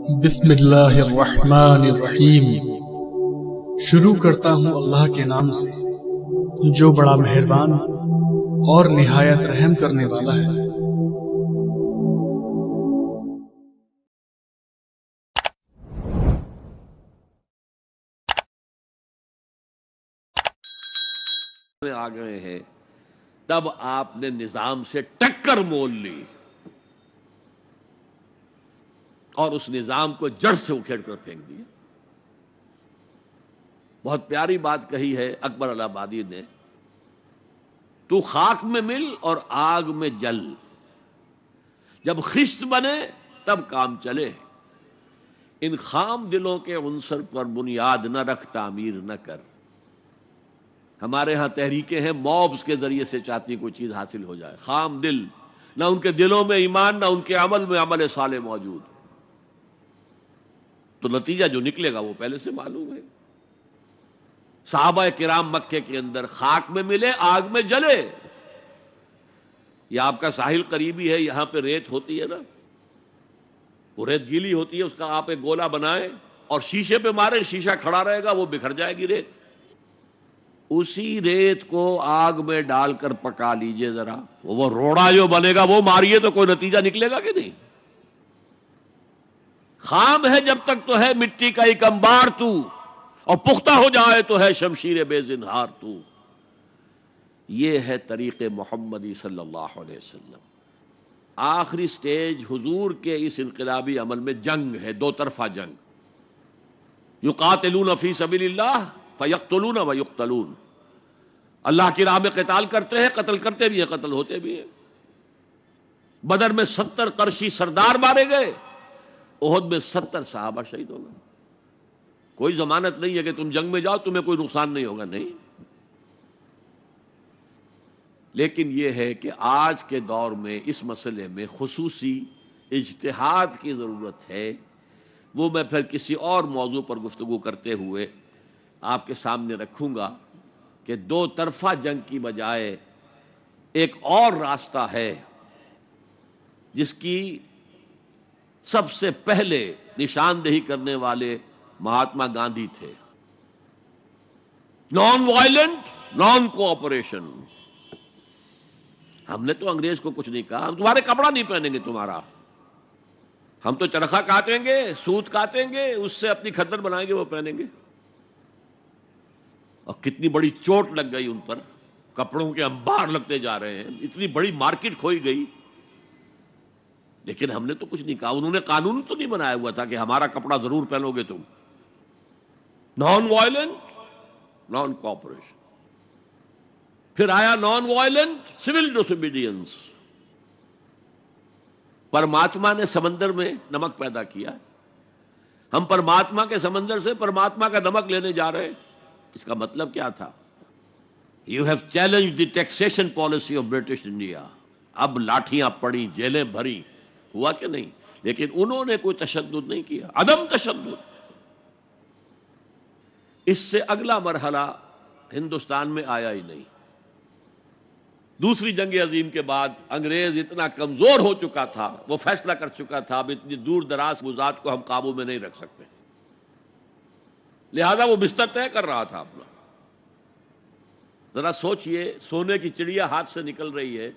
بسم اللہ الرحمن الرحیم۔ شروع کرتا ہوں اللہ کے نام سے جو بڑا مہربان اور نہایت رحم کرنے والا ہے۔ آ گئے ہیں تب آپ نے نظام سے ٹکر مول لی اور اس نظام کو جڑ سے اکھیڑ کر پھینک دیا۔ بہت پیاری بات کہی ہے اکبر الہ آبادی نے، تو خاک میں مل اور آگ میں جل، جب خشت بنے تب کام چلے، ان خام دلوں کے عنصر پر بنیاد نہ رکھ، تعمیر نہ کر۔ ہمارے ہاں تحریکیں ہیں موبز کے ذریعے سے چاہتی کوئی چیز حاصل ہو جائے، خام دل، نہ ان کے دلوں میں ایمان، نہ ان کے عمل میں عمل صالح موجود، تو نتیجہ جو نکلے گا وہ پہلے سے معلوم ہے۔ صحابہ کرام مکے کے اندر خاک میں ملے، آگ میں جلے۔ یہ آپ کا ساحل قریبی ہے، یہاں پہ ریت ہوتی ہے نا، وہ ریت گیلی ہوتی ہے، اس کا آپ ایک گولا بنائیں اور شیشے پہ مارے، شیشہ کھڑا رہے گا، وہ بکھر جائے گی ریت۔ اسی ریت کو آگ میں ڈال کر پکا لیجئے ذرا، وہ روڑا جو بنے گا وہ ماریے تو کوئی نتیجہ نکلے گا کہ نہیں؟ خام ہے جب تک تو ہے مٹی کا ایک انبار تو، اور پختہ ہو جائے تو ہے شمشیر بے زنہار تو۔ یہ ہے طریق محمدی صلی اللہ علیہ وسلم۔ آخری سٹیج حضور کے اس انقلابی عمل میں جنگ ہے، دو طرفہ جنگ۔ یقاتلون فی سبیل اللہ فیقتلون ویقتلون، اللہ کی راہ میں قتال کرتے ہیں، قتل کرتے بھی ہیں، قتل ہوتے بھی ہیں۔ بدر میں 70 قرشی سردار مارے گئے، احد میں 70 صحابہ شہید ہو گئے۔ کوئی ضمانت نہیں ہے کہ تم جنگ میں جاؤ تمہیں کوئی نقصان نہیں ہوگا، نہیں۔ لیکن یہ ہے کہ آج کے دور میں اس مسئلے میں خصوصی اجتہاد کی ضرورت ہے، وہ میں پھر کسی اور موضوع پر گفتگو کرتے ہوئے آپ کے سامنے رکھوں گا کہ دو طرفہ جنگ کی بجائے ایک اور راستہ ہے جس کی سب سے پہلے نشاندہی کرنے والے مہاتما گاندھی تھے۔ Non violent, naan cooperation. ہم نے تو انگریز کو کچھ نہیں کہا، ہم تمہارے کپڑا نہیں پہنیں گے تمہارا، ہم تو چرخہ کاٹیں گے، سوت کاٹیں گے، اس سے اپنی کھدر بنائیں گے، وہ پہنیں گے۔ اور کتنی بڑی چوٹ لگ گئی ان پر، کپڑوں کے انبار لگتے جا رہے ہیں، اتنی بڑی مارکیٹ کھوئی گئی، لیکن ہم نے تو کچھ نہیں کہا۔ انہوں نے قانون تو نہیں بنایا ہوا تھا کہ ہمارا کپڑا ضرور پہنو گے تم۔ Non violent, naan cooperation. پھر آیا نان وائلنٹ سول ڈس اوبیڈینس۔ پرماتما نے سمندر میں نمک پیدا کیا، ہم پرماتما کے سمندر سے پرماتما کا نمک لینے جا رہے ہیں۔ اس کا مطلب کیا تھا؟ You have challenge the taxation policy of British India. اب لاٹھیاں پڑی، جیلیں بھری، ہوا کہ نہیں؟ لیکن انہوں نے کوئی تشدد نہیں کیا، عدم تشدد۔ اس سے اگلا مرحلہ ہندوستان میں آیا ہی نہیں۔ دوسری جنگ عظیم کے بعد انگریز اتنا کمزور ہو چکا تھا، وہ فیصلہ کر چکا تھا اب اتنی دور دراز گزات کو ہم قابو میں نہیں رکھ سکتے، لہذا وہ بستر طے کر رہا تھا اپنا۔ ذرا سوچئے، سونے کی چڑیا ہاتھ سے نکل رہی ہے،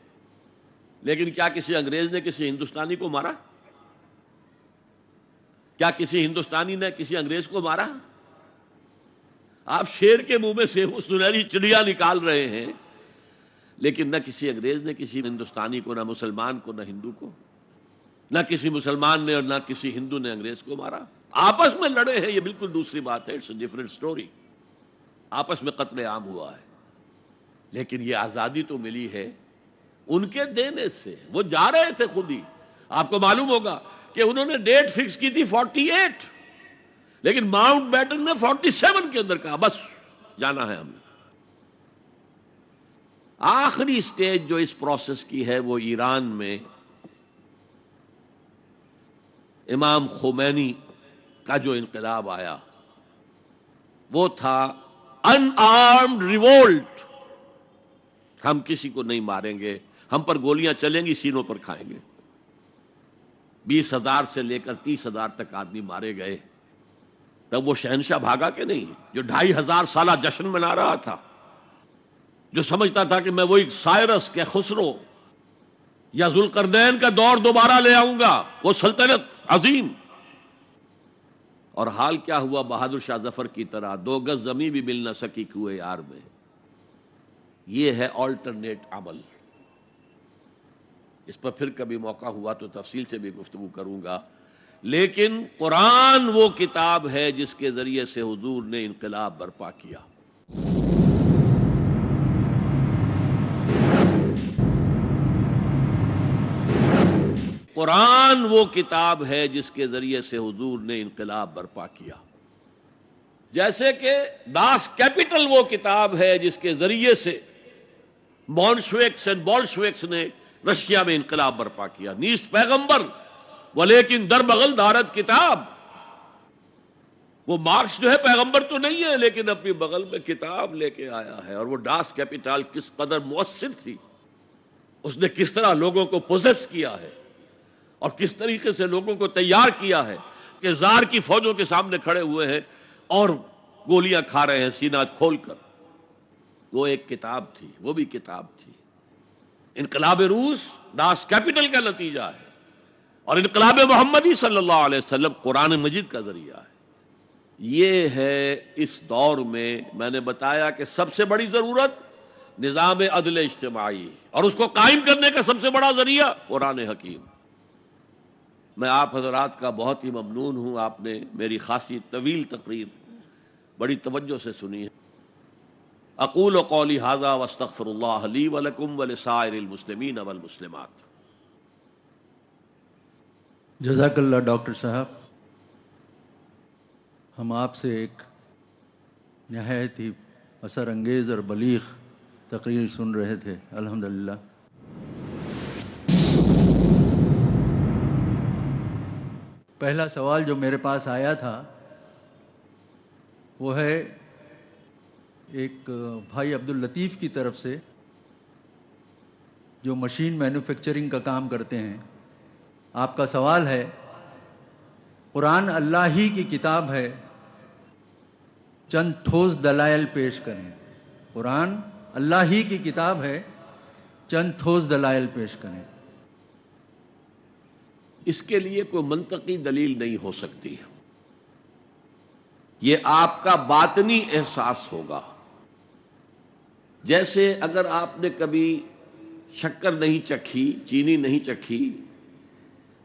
لیکن کیا کسی انگریز نے کسی ہندوستانی کو مارا؟ کیا کسی ہندوستانی نے کسی انگریز کو مارا؟ آپ شیر کے منہ میں سے وہ سنہری چڑیا نکال رہے ہیں، لیکن نہ کسی انگریز نے کسی ہندوستانی کو، نہ مسلمان کو، نہ ہندو کو، نہ کسی مسلمان نے اور نہ کسی ہندو نے انگریز کو مارا۔ آپس میں لڑے ہیں، یہ بالکل دوسری بات ہے، اٹس اے ڈفرنٹ سٹوری۔ آپس میں قتل عام ہوا ہے، لیکن یہ آزادی تو ملی ہے ان کے دینے سے۔ وہ جا رہے تھے خود ہی، آپ کو معلوم ہوگا کہ انہوں نے ڈیٹ فکس کی تھی 48، لیکن ماؤنٹ بیٹن نے 47 کے اندر کہا بس جانا ہے ہم نے۔ آخری سٹیج جو اس پروسیس کی ہے وہ ایران میں امام خمینی کا جو انقلاب آیا وہ تھا ان آرمڈ ریوولٹ۔ ہم کسی کو نہیں ماریں گے، ہم پر گولیاں چلیں گی، سینوں پر کھائیں گے۔ 20,000 سے لے کر 30,000 تک آدمی مارے گئے، تب وہ شہنشاہ بھاگا کہ نہیں؟ جو 2,500 سالہ جشن منا رہا تھا، جو سمجھتا تھا کہ میں وہی سائرس کے خسرو یا ذوالقرنین کا دور دوبارہ لے آؤں گا، وہ سلطنت عظیم، اور حال کیا ہوا؟ بہادر شاہ ظفر کی طرح 2 گز زمین بھی مل نہ سکی کوئے یار میں۔ یہ ہے آلٹرنیٹ عمل۔ اس پر پھر کبھی موقع ہوا تو تفصیل سے بھی گفتگو کروں گا، لیکن قرآن وہ کتاب ہے جس کے ذریعے سے حضور نے انقلاب برپا کیا۔ قرآن وہ کتاب ہے جس کے ذریعے سے حضور نے انقلاب برپا کیا، جیسے کہ داس کیپٹل وہ کتاب ہے جس کے ذریعے سے مونشویکس اینڈ بولشویکس نے رشیا میں انقلاب برپا کیا۔ نیست پیغمبر ولیکن در بغل دارت کتاب۔ وہ مارکس جو ہے پیغمبر تو نہیں ہے، لیکن اپنی بغل میں کتاب لے کے آیا ہے۔ اور وہ داس کیپٹل کس قدر مؤثر تھی، اس نے کس طرح لوگوں کو پوزیس کیا ہے اور کس طریقے سے لوگوں کو تیار کیا ہے کہ زار کی فوجوں کے سامنے کھڑے ہوئے ہیں اور گولیاں کھا رہے ہیں سینہ کھول کر۔ وہ ایک کتاب تھی، وہ بھی کتاب تھی۔ انقلاب روس داس کیپٹل کا نتیجہ ہے، اور انقلاب محمدی صلی اللہ علیہ وسلم قرآن مجید کا ذریعہ ہے۔ یہ ہے اس دور میں نے بتایا کہ سب سے بڑی ضرورت نظام عدل اجتماعی، اور اس کو قائم کرنے کا سب سے بڑا ذریعہ قرآن حکیم۔ میں آپ حضرات کا بہت ہی ممنون ہوں، آپ نے میری خاصی طویل تقریر بڑی توجہ سے سنی ہے۔ اقول قولی ھذا واستغفر اللہ لی ولکم ولسائر المسلمین والمسلمات۔ جزاک اللہ ڈاکٹر صاحب، ہم آپ سے ایک نہایت ہی اثر انگیز اور بلیغ تقریر سن رہے تھے، الحمدللہ۔ پہلا سوال جو میرے پاس آیا تھا وہ ہے ایک بھائی عبداللطیف کی طرف سے، جو مشین مینوفیکچرنگ کا کام کرتے ہیں۔ آپ کا سوال ہے، قرآن اللہ ہی کی کتاب ہے، چند ٹھوس دلائل پیش کریں۔ قرآن اللہ ہی کی کتاب ہے، چند ٹھوس دلائل پیش کریں۔ اس کے لیے کوئی منطقی دلیل نہیں ہو سکتی، یہ آپ کا باطنی احساس ہوگا۔ جیسے اگر آپ نے کبھی شکر نہیں چکھی، چینی نہیں چکھی،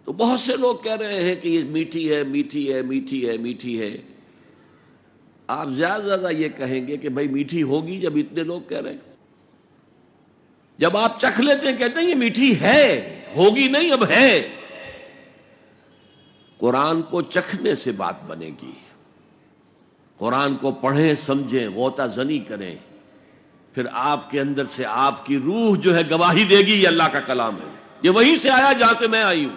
تو بہت سے لوگ کہہ رہے ہیں کہ یہ میٹھی ہے، میٹھی ہے، میٹھی ہے، میٹھی ہے۔ آپ زیادہ زیادہ یہ کہیں گے کہ بھائی میٹھی ہوگی جب اتنے لوگ کہہ رہے ہیں۔ جب آپ چکھ لیتے ہیں کہتے ہیں یہ میٹھی ہے، ہوگی نہیں، اب ہے۔ قرآن کو چکھنے سے بات بنے گی۔ قرآن کو پڑھیں، سمجھیں، غوطہ زنی کریں، پھر آپ کے اندر سے آپ کی روح جو ہے گواہی دے گی یہ اللہ کا کلام ہے، یہ وہیں سے آیا جہاں سے میں آئی ہوں۔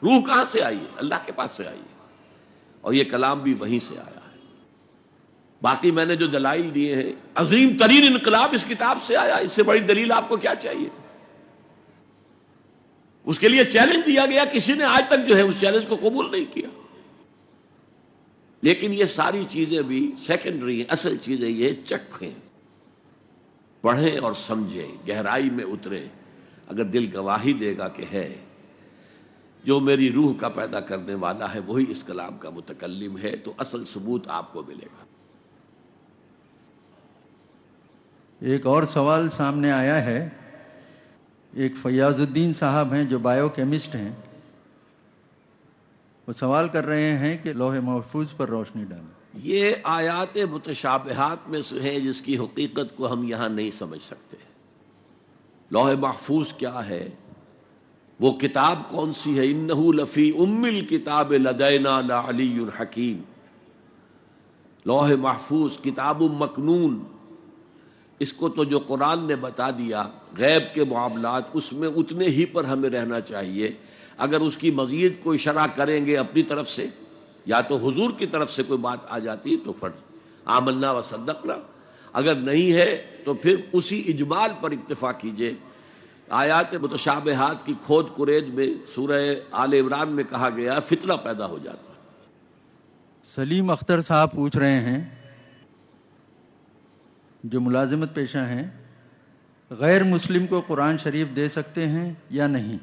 روح کہاں سے آئی ہے؟ اللہ کے پاس سے آئی ہے، اور یہ کلام بھی وہیں سے آیا ہے۔ باقی میں نے جو دلائل دیے ہیں، عظیم ترین انقلاب اس کتاب سے آیا، اس سے بڑی دلیل آپ کو کیا چاہیے؟ اس کے لیے چیلنج دیا گیا، کسی نے آج تک جو ہے اس چیلنج کو قبول نہیں کیا۔ لیکن یہ ساری چیزیں بھی سیکنڈری ہیں، اصل چیزیں یہ چکھیں، پڑھیں اور سمجھیں، گہرائی میں اتریں۔ اگر دل گواہی دے گا کہ ہے، جو میری روح کا پیدا کرنے والا ہے وہی اس کلام کا متکلم ہے، تو اصل ثبوت آپ کو ملے گا۔ ایک اور سوال سامنے آیا ہے، ایک فیاض الدین صاحب ہیں جو بائیو کیمسٹ ہیں، وہ سوال کر رہے ہیں کہ لوح محفوظ پر روشنی ڈالیں۔ یہ آیات متشابہات میں سے ہیں جس کی حقیقت کو ہم یہاں نہیں سمجھ سکتے۔ لوح محفوظ کیا ہے؟ وہ کتاب کون سی ہے؟ انہ لفی ام الکتاب لدینا لعلی حکیم۔ لوح محفوظ کتاب مکنون، اس کو تو جو قرآن نے بتا دیا، غیب کے معاملات اس میں اتنے ہی پر ہمیں رہنا چاہیے۔ اگر اس کی مزید کوئی شرح کریں گے اپنی طرف سے، یا تو حضور کی طرف سے کوئی بات آ جاتی تو پھر آمنا و صدقنا، اگر نہیں ہے تو پھر اسی اجمال پر اکتفا کیجئے آیات متشابہات کی کھود کرید میں سورہ آل عمران میں کہا گیا فتنہ پیدا ہو جاتا ہے۔ سلیم اختر صاحب پوچھ رہے ہیں جو ملازمت پیشہ ہیں، غیر مسلم کو قرآن شریف دے سکتے ہیں یا نہیں؟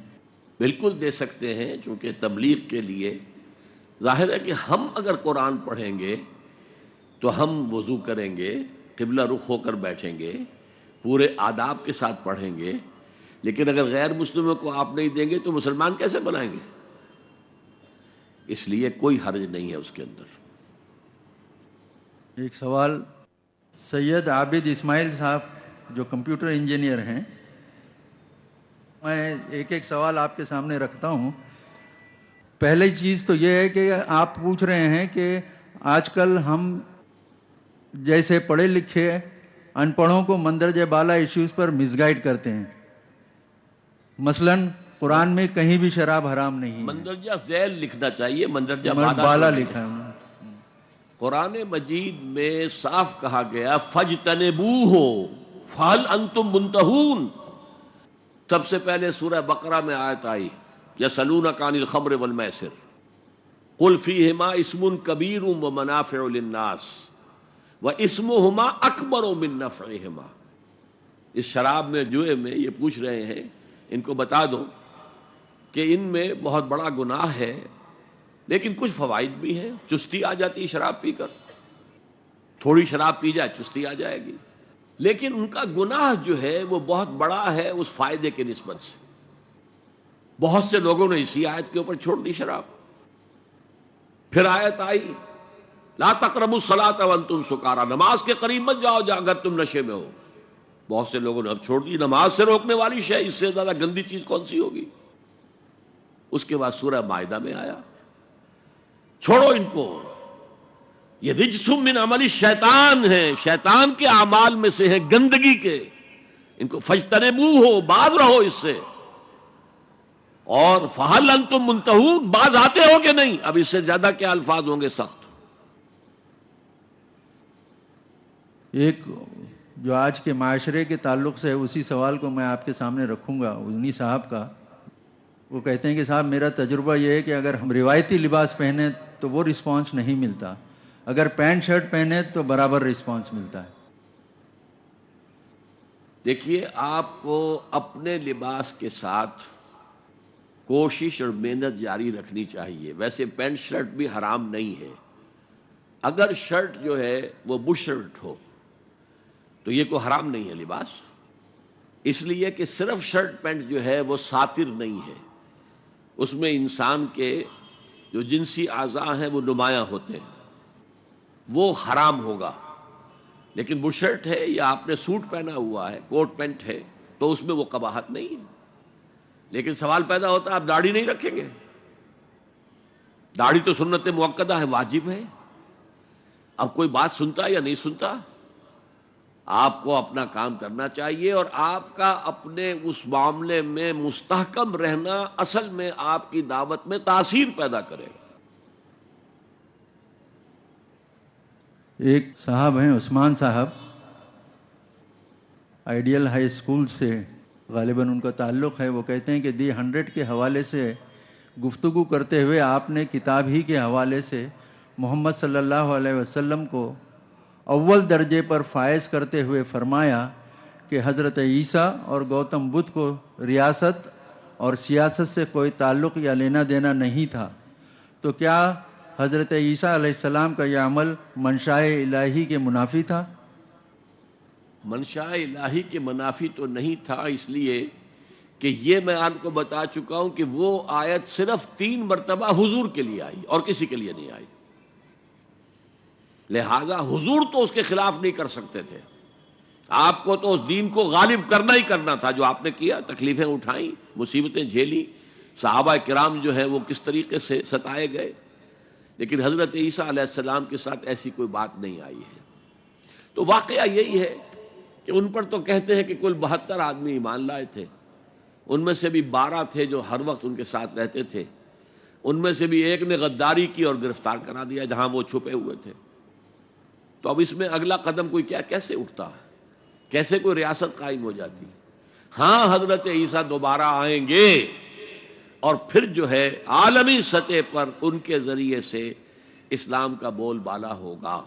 بالکل دے سکتے ہیں، چونکہ تبلیغ کے لیے ظاہر ہے کہ ہم اگر قرآن پڑھیں گے تو ہم وضو کریں گے، قبلہ رخ ہو کر بیٹھیں گے، پورے آداب کے ساتھ پڑھیں گے، لیکن اگر غیر مسلموں کو آپ نہیں دیں گے تو مسلمان کیسے بنائیں گے؟ اس لیے کوئی حرج نہیں ہے اس کے اندر۔ ایک سوال سید عابد اسماعیل صاحب جو کمپیوٹر انجینئر ہیں، میں ایک ایک سوال آپ کے سامنے رکھتا ہوں۔ پہلی چیز تو یہ ہے کہ آپ پوچھ رہے ہیں کہ آج کل ہم جیسے پڑھے لکھے ان پڑھوں کو مندرجہ بالا ایشوز پر مس گائیڈ کرتے ہیں، مثلاً قرآن میں کہیں بھی شراب حرام نہیں ہے، مندرجہ ذیل لکھنا چاہیے، مندرجہ بالا لکھا ہے۔ قرآن مجید میں صاف کہا گیا فَاجْتَنِبُوهُ فَهَلْ أَنْتُمْ مُنْتَهُونَ۔ سب سے پہلے سورہ بقرہ میں آیت آئی يَسْأَلُونَكَ عَنِ الْخَمْرِ وَالْمَيْسِرِ قُلْ فِيهِمَا اسْمٌ كَبِيرٌ وَمَنَافِعُ لِلنَّاسِ وَإِسْمُهُمَا أَكْبَرُ مِنْ نَفْعِهِمَا۔ اس شراب میں، جوئے میں، یہ پوچھ رہے ہیں ان کو بتا دو کہ ان میں بہت بڑا گناہ ہے لیکن کچھ فوائد بھی ہیں۔ چستی آ جاتی ہے شراب پی کر، تھوڑی شراب پی جائے چستی آ جائے گی، لیکن ان کا گناہ جو ہے وہ بہت بڑا ہے اس فائدے کے نسبت سے۔ بہت سے لوگوں نے اسی آیت کے اوپر چھوڑ دی شراب۔ پھر آیت آئی لا تقربوا الصلاۃ وانتم سکارى، نماز کے قریب مت جاؤ اگر تم نشے میں ہو۔ بہت سے لوگوں نے اب چھوڑ دی۔ نماز سے روکنے والی شے اس سے زیادہ گندی چیز کون سی ہوگی؟ اس کے بعد سورہ مائدہ میں آیا چھوڑو ان کو، یہ رجس من عمل الشیطان ہے، شیطان کے اعمال میں سے ہے، گندگی کے، ان کو فاجتنبوہ، باز رہو اس سے۔ اور فہل انتم منتہون، باز آتے ہو کہ نہیں؟ اب اس سے زیادہ کیا الفاظ ہوں گے سخت۔ ایک جو آج کے معاشرے کے تعلق سے اسی سوال کو میں آپ کے سامنے رکھوں گا، انہی صاحب کا۔ وہ کہتے ہیں کہ صاحب میرا تجربہ یہ ہے کہ اگر ہم روایتی لباس پہنیں تو وہ رسپانس نہیں ملتا، اگر پینٹ شرٹ پہنے تو برابر رسپانس ملتا ہے۔ دیکھیے، آپ کو اپنے لباس کے ساتھ کوشش اور محنت جاری رکھنی چاہیے۔ ویسے پینٹ شرٹ بھی حرام نہیں ہے، اگر شرٹ جو ہے وہ بش شرٹ ہو تو یہ کوئی حرام نہیں ہے لباس، اس لیے کہ صرف شرٹ پینٹ جو ہے وہ ساتر نہیں ہے، اس میں انسان کے جو جنسی اعضاء ہیں وہ نمایاں ہوتے ہیں، وہ حرام ہوگا۔ لیکن بش شرٹ ہے یا آپ نے سوٹ پہنا ہوا ہے، کوٹ پینٹ ہے، تو اس میں وہ قباحت نہیں ہے۔ لیکن سوال پیدا ہوتا ہے آپ داڑھی نہیں رکھیں گے؟ داڑھی تو سنت مؤکدہ ہے، واجب ہے۔ اب کوئی بات سنتا یا نہیں سنتا؟ آپ کو اپنا کام کرنا چاہیے، اور آپ کا اپنے اس معاملے میں مستحکم رہنا اصل میں آپ کی دعوت میں تاثیر پیدا کرے گا۔ ایک صاحب ہیں عثمان صاحب، آئیڈیل ہائی اسکول سے غالباً ان کا تعلق ہے۔ وہ کہتے ہیں کہ دی 100 کے حوالے سے گفتگو کرتے ہوئے آپ نے کتاب ہی کے حوالے سے محمد صلی اللہ علیہ وسلم کو اول درجے پر فائز کرتے ہوئے فرمایا کہ حضرت عیسیٰ اور گوتم بدھ کو ریاست اور سیاست سے کوئی تعلق یا لینا دینا نہیں تھا، تو کیا حضرت عیسیٰ علیہ السلام کا یہ عمل منشاء الہی کے منافی تھا؟ منشاء الہی کے منافی تو نہیں تھا، اس لیے کہ یہ میں آپ کو بتا چکا ہوں کہ وہ آیت صرف 3 مرتبہ حضور کے لیے آئی اور کسی کے لیے نہیں آئی، لہذا حضور تو اس کے خلاف نہیں کر سکتے تھے۔ آپ کو تو اس دین کو غالب کرنا ہی کرنا تھا، جو آپ نے کیا، تکلیفیں اٹھائیں، مصیبتیں جھیلی، صحابہ کرام جو ہے وہ کس طریقے سے ستائے گئے، لیکن حضرت عیسیٰ علیہ السلام کے ساتھ ایسی کوئی بات نہیں آئی ہے۔ تو واقعہ یہی ہے کہ ان پر تو کہتے ہیں کہ کل 72 آدمی ایمان لائے تھے، ان میں سے بھی 12 تھے جو ہر وقت ان کے ساتھ رہتے تھے، ان میں سے بھی ایک نے غداری کی اور گرفتار کرا دیا جہاں وہ چھپے ہوئے تھے۔ تو اب اس میں اگلا قدم کوئی کیسے اٹھتا، کیسے کوئی ریاست قائم ہو جاتی؟ ہاں حضرت عیسیٰ دوبارہ آئیں گے اور پھر جو ہے عالمی سطح پر ان کے ذریعے سے اسلام کا بول بالا ہوگا.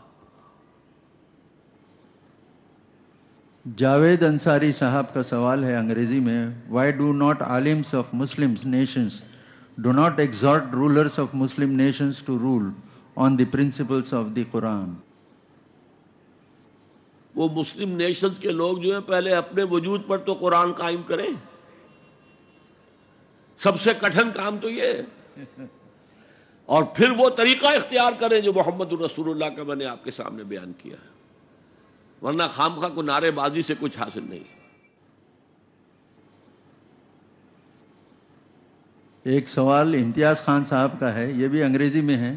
جاوید انصاری صاحب کا سوال ہے انگریزی میں, وائی ڈو ناٹ عالمس of Muslim nations do not exhort rulers of Muslim nations to rule on the principles of the Quran. وہ مسلم نیشنز کے لوگ جو ہیں پہلے اپنے وجود پر تو قرآن قائم کریں. سب سے کٹھن کام تو یہ ہے, اور پھر وہ طریقہ اختیار کریں جو محمد الرسول اللہ کا میں نے آپ کے سامنے بیان کیا ہے, ورنہ خام خواہ کو نعرے بازی سے کچھ حاصل نہیں. ایک سوال امتیاز خان صاحب کا ہے, یہ بھی انگریزی میں ہے.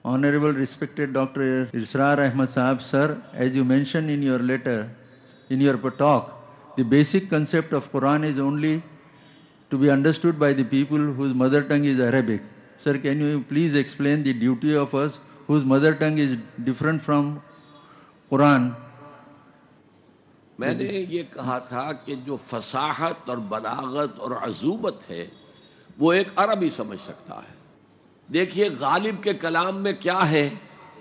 Honourable respected doctor Israr Ahmad Sahab, sir, as you mention in your letter, in your talk, the basic concept of Quran is only to be understood by the people whose mother tongue is Arabic. Sir, can you please explain the duty of us whose mother tongue is different from Quran? میں نے یہ کہا تھا کہ جو فصاحت اور بلاغت اور عذوبت ہے وہ ایک عربی سمجھ سکتا ہے. دیکھیے غالب کے کلام میں کیا ہے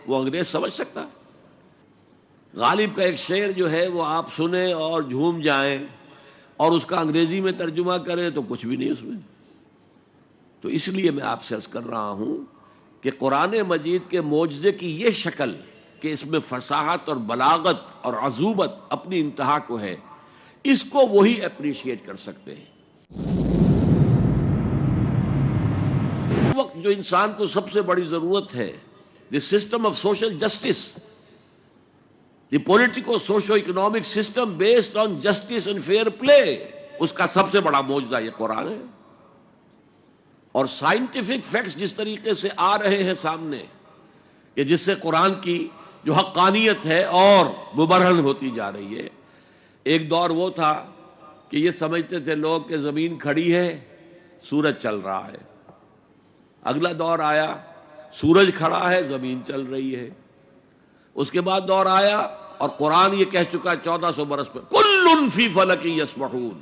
وہ انگریز سمجھ سکتا ہے. غالب کا ایک شعر جو ہے وہ آپ سنیں اور جھوم جائیں اور اس کا انگریزی میں ترجمہ کریں تو کچھ بھی نہیں اس میں. تو اس لیے میں آپ سے عرض کر رہا ہوں کہ قرآن مجید کے معجزے کی یہ شکل کہ اس میں فصاحت اور بلاغت اور عذوبت اپنی انتہا کو ہے, اس کو وہی اپریشیٹ کر سکتے ہیں. اس وقت جو انسان کو سب سے بڑی ضرورت ہے, the system of social justice, the politico socio economic system based on justice and fair play, اس کا سب سے بڑا معجزہ یہ قرآن ہے. اور سائنٹیفک فیکٹس جس طریقے سے آ رہے ہیں سامنے کہ جس سے قرآن کی جو حقانیت ہے اور مبرہن ہوتی جا رہی ہے. ایک دور وہ تھا کہ یہ سمجھتے تھے لوگ کہ زمین کھڑی ہے سورج چل رہا ہے. اگلا دور آیا سورج کھڑا ہے زمین چل رہی ہے. اس کے بعد دور آیا اور قرآن یہ کہہ چکا 1400 برس پہ کل فی فلک یسبحون,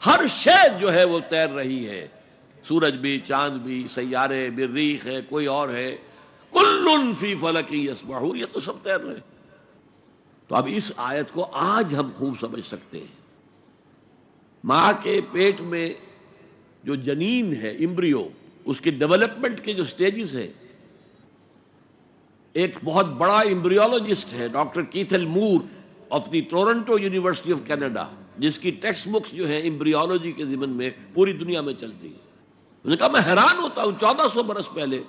ہر شے جو ہے وہ تیر رہی ہے, سورج بھی, چاند بھی, سیارے, مریخ ہے, کوئی اور ہے, کل فی فلک یسبحون, یہ تو سب تیر رہے. تو اب اس آیت کو آج ہم خوب سمجھ سکتے ہیں. ماں کے پیٹ میں جو جنین ہے, امبریو, اس کی ڈیولپمنٹ کے جو سٹیجز ہیں, ایک بہت بڑا امبریولوجسٹ ہے doctor Cathal more of the Toronto university of Canada, جس کی ٹیکسٹ بکس جو ہیں امبریولوجی کے ضمن میں پوری دنیا میں چلتی ہیں. انہوں نے کہا میں حیران ہوتا ہوں 1400 برس پہلے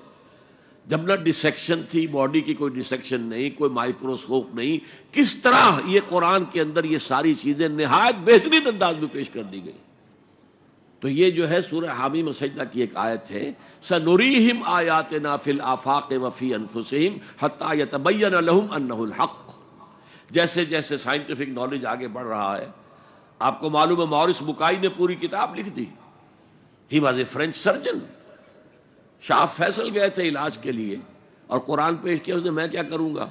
جب نہ ڈسیکشن تھی, باڈی کی کوئی ڈسیکشن نہیں, کوئی مائکروسکوپ نہیں, کس طرح یہ قرآن کے اندر یہ ساری چیزیں نہایت بہترین انداز میں پیش کر دی گئی. تو یہ جو ہے سورہ حامیم سجدہ کی ایک آیت ہے, سَنُرِيهِمْ آیَاتِنَا فِي الْآفَاقِ وَفِي أَنفُسِهِمْ حَتَّى يَتَبَيَّنَ لَهُمْ أَنَّهُ الْحَقُّ. جیسے جیسے سائنٹیفک نالج آگے بڑھ رہا ہے, آپ کو معلوم ہے مورس بکائی نے پوری کتاب لکھ دی. He was a French surgeon. Shah Faisal گئے تھے علاج کے لیے اور قرآن پیش کیا, اس نے میں کیا کروں گا,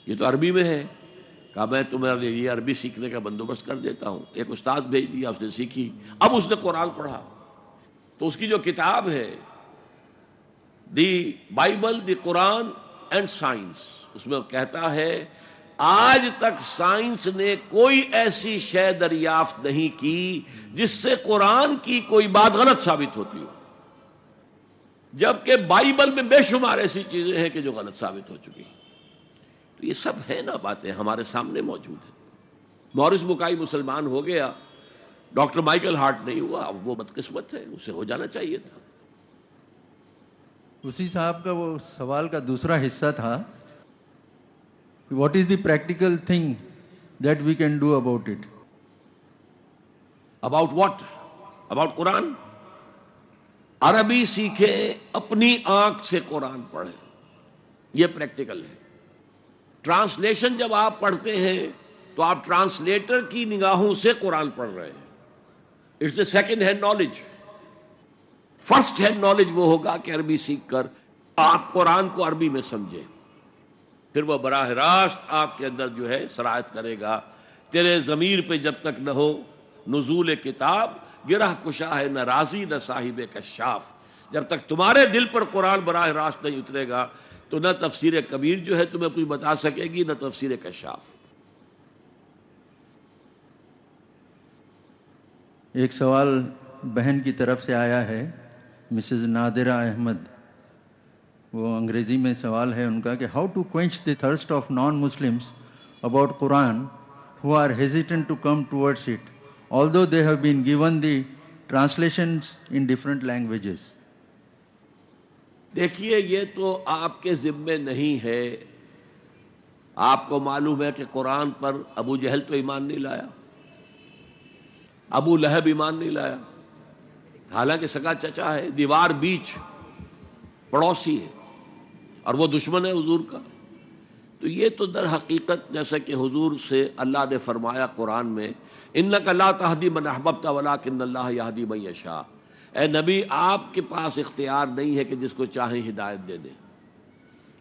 یہ تو عربی میں ہے. کہا میں تمہارے لیے عربی سیکھنے کا بندوبست کر دیتا ہوں. ایک استاد بھیج دیا, اس نے سیکھی. اب اس نے قرآن پڑھا تو اس کی جو کتاب ہے the Bible, the Quran and science, اس میں کہتا ہے آج تک سائنس نے کوئی ایسی شے دریافت نہیں کی جس سے قرآن کی کوئی بات غلط ثابت ہوتی ہو, جبکہ بائبل میں بے شمار ایسی چیزیں ہیں کہ جو غلط ثابت ہو چکی. تو یہ سب ہے نا باتیں ہمارے سامنے موجود ہیں. مورس بکائی مسلمان ہو گیا, ڈاکٹر مائیکل ہارٹ نہیں ہوا, وہ بدقسمت ہے, اسے ہو جانا چاہیے تھا. اسی صاحب کا وہ سوال کا دوسرا حصہ تھا, what is the practical thing that we can do about it. About what? About Quran. عربی سیکھیں, اپنی آنکھ سے قرآن پڑھیں, یہ پریکٹیکل ہے. ٹرانسلیشن جب آپ پڑھتے ہیں تو آپ ٹرانسلیٹر کی نگاہوں سے قرآن پڑھ رہے ہیں. It's a second hand knowledge. First hand knowledge وہ ہوگا کہ عربی سیکھ کر آپ قرآن کو عربی میں سمجھیں, پھر وہ براہ راست آپ کے اندر جو ہے سرایت کرے گا. تیرے ضمیر پہ جب تک نہ ہو نزول کتاب، گرہ کشا ہے نہ رازی نہ صاحب کشاف. جب تک تمہارے دل پر قرآن براہ راست نہیں اترے گا تو نہ تفسیر کبیر جو ہے تمہیں کچھ بتا سکے گی، نہ تفسیر کشاف. ایک سوال بہن کی طرف سے آیا ہے، مسز نادرہ احمد. وہ انگریزی میں سوال ہے ان کا کہ how to quench the thirst of non-Muslims about Quran who are hesitant to come towards it although they have been given the translations in different languages. دیکھیے یہ تو آپ کے ذمے نہیں ہے. آپ کو معلوم ہے کہ قرآن پر ابو جہل تو ایمان نہیں لایا، ابو لہب ایمان نہیں لایا، حالانکہ سگا چچا ہے، دیوار بیچ پڑوسی ہے اور وہ دشمن ہے حضور کا. تو یہ تو در حقیقت جیسا کہ حضور سے اللہ نے فرمایا قرآن میں، اِنَّكَ لَا تَهْدِي مَنْ أَحْبَبْتَ وَلَٰكِنَّ اللَّهَ يَهْدِي مَن يَشَاءُ. اے نبی آپ کے پاس اختیار نہیں ہے کہ جس کو چاہیں ہدایت دے دیں،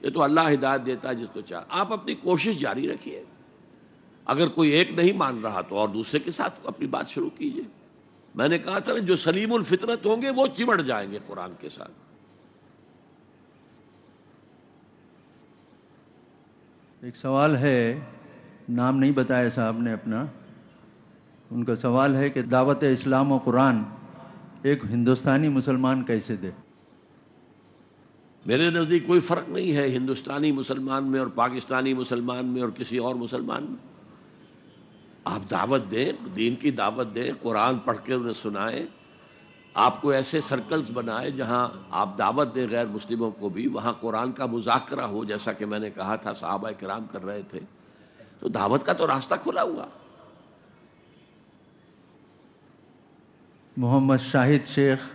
یہ تو اللہ ہدایت دیتا ہے جس کو چاہے. آپ اپنی کوشش جاری رکھیے، اگر کوئی ایک نہیں مان رہا تو اور دوسرے کے ساتھ اپنی بات شروع کیجیے. میں نے کہا تھا جو سلیم الفطرت ہوں گے وہ چمٹ جائیں گے قرآن کے ساتھ. ایک سوال ہے، نام نہیں بتایا صاحب نے اپنا. ان کا سوال ہے کہ دعوت اسلام و قرآن ایک ہندوستانی مسلمان کیسے دے؟ میرے نزدیک کوئی فرق نہیں ہے ہندوستانی مسلمان میں اور پاکستانی مسلمان میں اور کسی اور مسلمان میں. آپ دعوت دیں، دین کی دعوت دیں، قرآن پڑھ کے انہیں سنائیں. آپ کو ایسے سرکلز بنائے جہاں آپ دعوت دیں غیر مسلموں کو بھی، وہاں قرآن کا مذاکرہ ہو، جیسا کہ میں نے کہا تھا صحابہ کرام کر رہے تھے. تو دعوت کا تو راستہ کھلا ہوا. محمد شاہد شیخ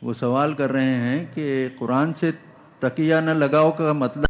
وہ سوال کر رہے ہیں کہ قرآن سے تکیہ نہ لگاؤ کا مطلب